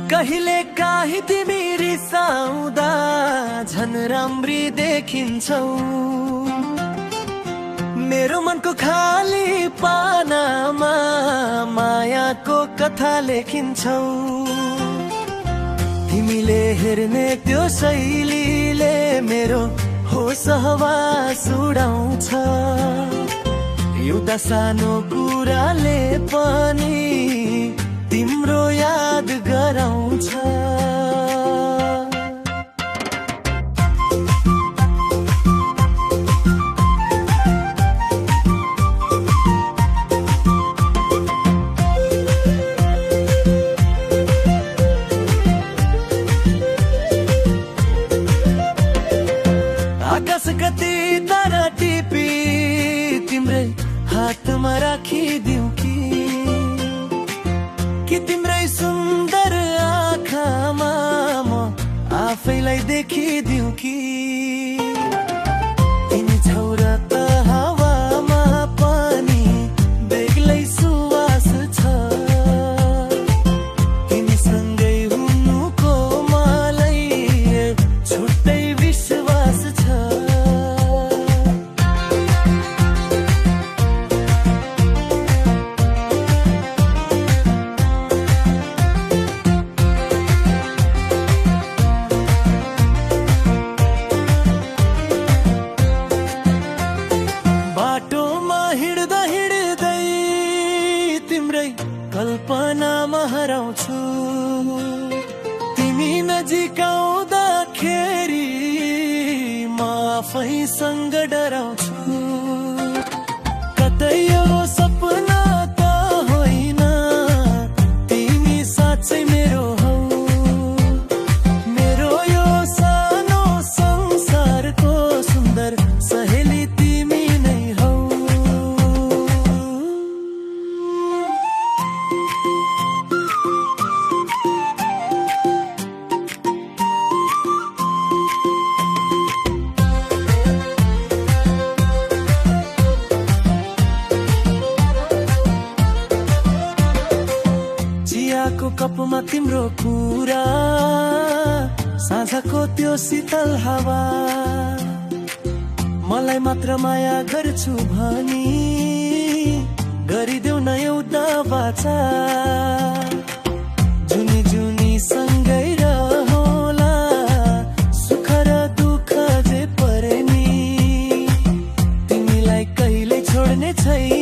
कहिले काहीँ तिमी रिसाउँदा झन् राम्री देखिन्छौ। मेरो मनको खाली पानामा मायाको कथा लेखिन्छौ। तिमीले हेर्ने त्यो शैलीले मेरो होस हवास उडाउँछ। एउटा सानो कुराले पनि तिम्रो याद गराउँछ। आकाश कति तारा टिपी तिम्रै हातमा राखिदिउँ कि तिम्रै सुन्दर आँखामा म आफैलाई देखिदिउँ कि तिमी छौ र त हावामा पनि बेग्लै सुवास छ। तिमीसँगै हुनुको मलाई छुट्टै विश्वास छ। कल्पनामा हराउँछु तिमी नजिक आउँदाखेरि म आफैसँग डराउँछु। कतै यो सपना त होइन तिमी साँच्चै मेरो हौ। मेरो यो सानो संसारको सुन्दर सहेली तिमी नै हौ। चियाको कपमा तिम्रो कुरा साँझको त्यो शीतल हावा मलाई मात्र माया गर्छु भनी गरिदेऊ न एउटा बाचा। जुनी जुनी सँगै रहोला सुख र दुःख जे परे नि तिमीलाई कहिल्यै छोड्ने छैन।